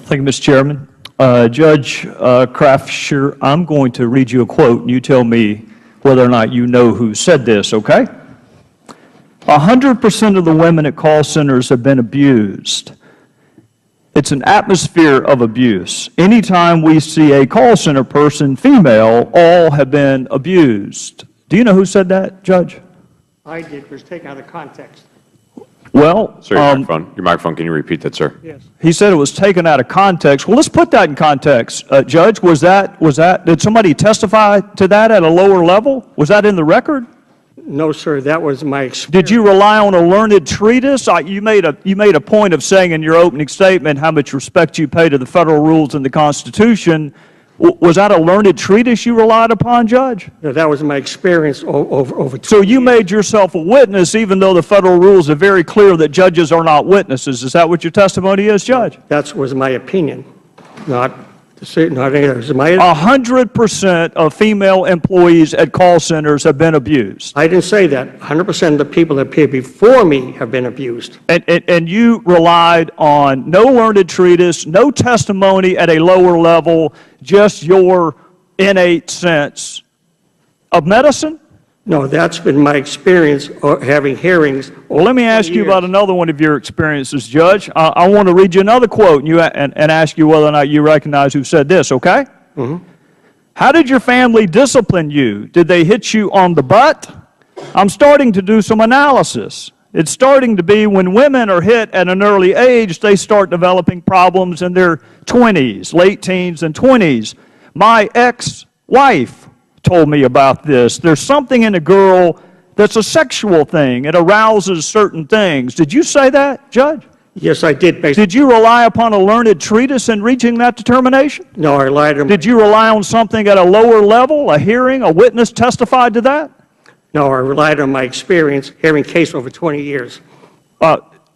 Thank you, Mr. Chairman. Judge Craftsher, I'm going to read you a quote, and you tell me whether or not you know who said this, okay? 100% of the women at call centers have been abused. It's an atmosphere of abuse. Anytime we see a call center person, female, all have been abused. Do you know who said that, Judge? I did. It was taken out of context. Well, sir, your microphone, can you repeat that, sir? Yes. He said it was taken out of context. Well, let's put that in context. Judge, did somebody testify to that at a lower level? Was that in the record? No, sir. That was my experience. Did you rely on a learned treatise? You made a point of saying in your opening statement how much respect you pay to the federal rules and the Constitution. Was that a learned treatise you relied upon, Judge? No, that was my experience over 2 So you made yourself a witness even though the federal rules are very clear that judges are not witnesses. Is that what your testimony is, Judge? That was my opinion, not others. 100% of female employees at call centers have been abused. I didn't say that. 100% of the people that appeared before me have been abused. And you relied on no learned treatise, no testimony at a lower level, just your innate sense of medicine? No, that's been my experience having hearings. Well, let me ask you about another one of your experiences, Judge. I want to read you another quote and ask you whether or not you recognize who said this, okay? Mm-hmm. How did your family discipline you? Did they hit you on the butt? I'm starting to do some analysis. It's starting to be when women are hit at an early age, they start developing problems in their 20s, late teens and 20s. My ex-wife told me about this. There's something in a girl that's a sexual thing. It arouses certain things. Did you say that, Judge? Yes, I did. Did you rely upon a learned treatise in reaching that determination? No, I relied on... Did you rely on something at a lower level, a hearing, a witness testified to that? No, I relied on my experience hearing case over 20 years.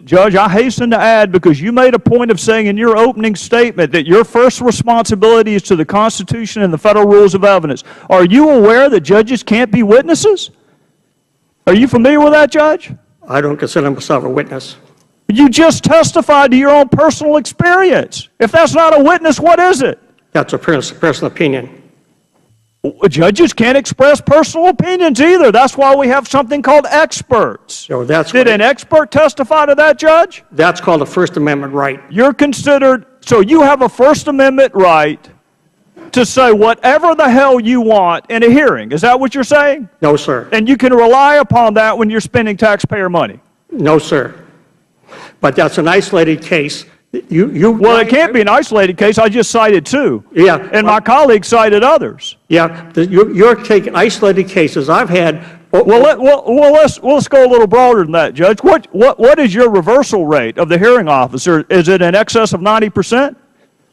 Judge, I hasten to add, because you made a point of saying in your opening statement that your first responsibility is to the Constitution and the federal rules of evidence. Are you aware that judges can't be witnesses? Are you familiar with that, Judge? I don't consider myself a witness. You just testified to your own personal experience. If that's not a witness, what is it? That's a personal opinion. Judges can't express personal opinions either. That's why we have something called experts. So Did an expert testify to that, Judge? That's called a First Amendment right. You're considered, so you have a First Amendment right to say whatever the hell you want in a hearing. Is that what you're saying? No, sir. And you can rely upon that when you're spending taxpayer money? No, sir. But that's an isolated case. Well, it can't be an isolated case. I just cited two. Yeah. And my colleague cited others. Yeah. You're taking isolated cases. I've had... let's go a little broader than that, Judge. What is your reversal rate of the hearing officer? Is it in excess of 90%?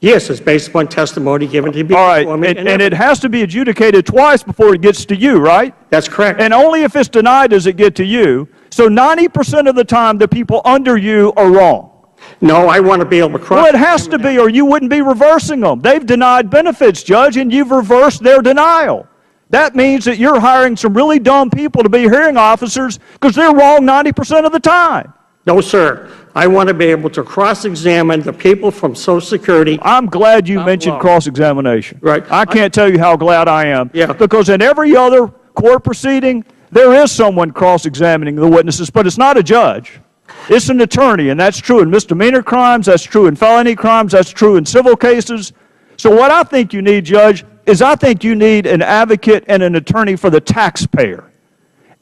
Yes, it's based upon testimony given to me. All right, and it has to be adjudicated twice before it gets to you, right? That's correct. And only if it's denied does it get to you. So 90% of the time, the people under you are wrong. No, I want to be able to cross... Well, it has to be, or you wouldn't be reversing them. They've denied benefits, Judge, and you've reversed their denial. That means that you're hiring some really dumb people to be hearing officers because they're wrong 90% of the time. No, sir. I want to be able to cross-examine the people from Social Security. I'm glad you mentioned cross-examination. Right. I can't tell you how glad I am. Yeah. Because in every other court proceeding, there is someone cross-examining the witnesses, but it's not a judge. It's an attorney, and that's true in misdemeanor crimes, that's true in felony crimes, that's true in civil cases. So what I think you need, Judge, is I think you need an advocate and an attorney for the taxpayer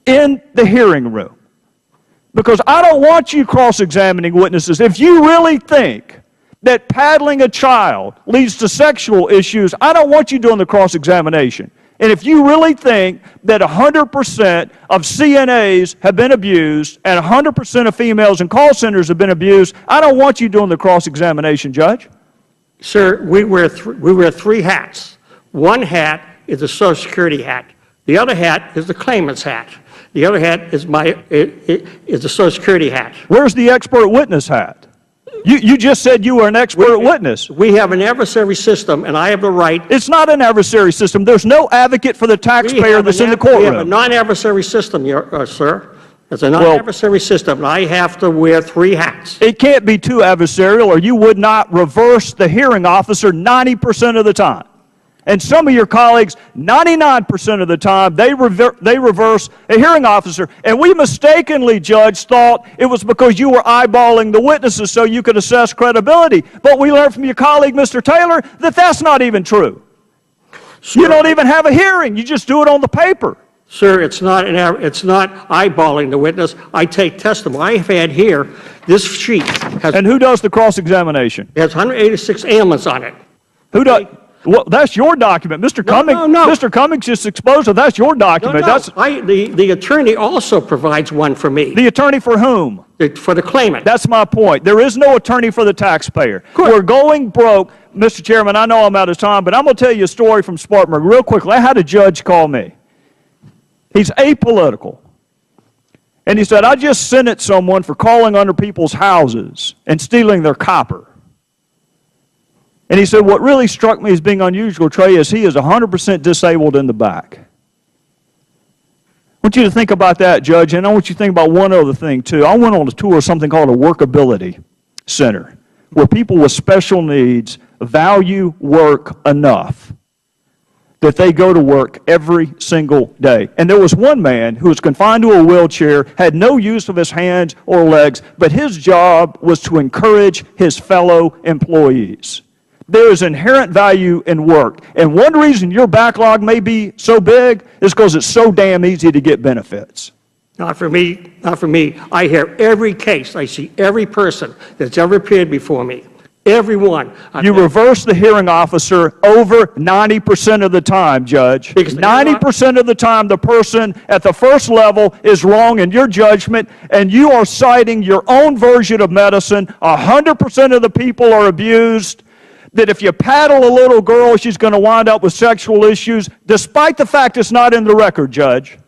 in the hearing room. Because I don't want you cross-examining witnesses. If you really think that paddling a child leads to sexual issues, I don't want you doing the cross-examination. And if you really think that 100% of CNAs have been abused and 100% of females in call centers have been abused, I don't want you doing the cross-examination, Judge. Sir, we wear three hats. One hat is the Social Security hat. The other hat is the claimant's hat. The other hat is the Social Security hat. Where's the expert witness hat? You just said you were an expert witness. We have an adversary system, and I have the right. It's not an adversary system. There's no advocate for the taxpayer that's in the courtroom. We have a non-adversary system, sir. It's a non-adversary system, and I have to wear 3 hats. It can't be too adversarial, or you would not reverse the hearing officer 90% of the time. And some of your colleagues, 99% of the time, they reverse a hearing officer. And we mistakenly, Judge, thought it was because you were eyeballing the witnesses so you could assess credibility. But we learned from your colleague, Mr. Taylor, that that's not even true. Sir, you don't even have a hearing. You just do it on the paper. Sir, it's not eyeballing the witness. I take testimony. I have had here, this sheet has, And who does the cross-examination? has 186 ailments on it. Who does? Well, that's your document. Mr. Cummings, no. Mr. Cummings just exposed it. That's your document. That's The attorney also provides one for me, the attorney for whom? for the claimant. That's my point. There is no attorney for the taxpayer. Correct. We're going broke. Mr. Chairman, I know I'm out of time, but I'm going to tell you a story from Spartanburg real quickly. I had a judge call me. He's apolitical. And he said, I just sentenced someone for calling under people's houses and stealing their copper. And he said, what really struck me as being unusual, Trey, is he is 100% disabled in the back. I want you to think about that, Judge, and I want you to think about one other thing, too. I went on a tour of something called a workability center, where people with special needs value work enough that they go to work every single day. And there was one man who was confined to a wheelchair, had no use of his hands or legs, but his job was to encourage his fellow employees. There is inherent value in work. And one reason your backlog may be so big is because it's so damn easy to get benefits. Not for me, not for me. I hear every case. I see every person that's ever appeared before me. Everyone. You reverse the hearing officer over 90% of the time, Judge. Because 90% of the time, the person at the first level is wrong in your judgment, and you are citing your own version of medicine. 100% of the people are abused. That if you paddle a little girl, she's going to wind up with sexual issues, despite the fact it's not in the record, Judge.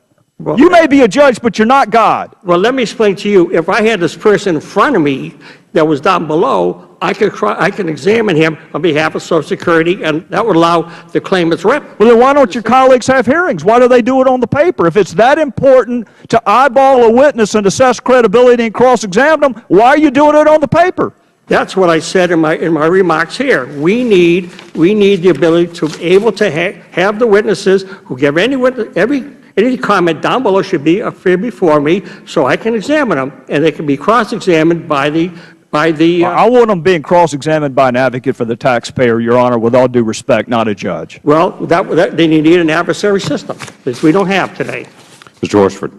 Well, You may be a judge, but you're not God. Well, let me explain to you. If I had this person in front of me that was down below, I can examine him on behalf of Social Security, and that would allow the claimant's rep. Well, then why don't your colleagues have hearings? Why do they do it on the paper? If it's that important to eyeball a witness and assess credibility and cross-examine them, why are you doing it on the paper? That's what I said in my remarks here. We need the ability to be able to have the witnesses who give any comment down below should be appear before me, so I can examine them, and they can be cross-examined by the. I want them being cross-examined by an advocate for the taxpayer, Your Honor, with all due respect, not a judge. Well, they need an adversary system, which we don't have today. Mr. Horsford.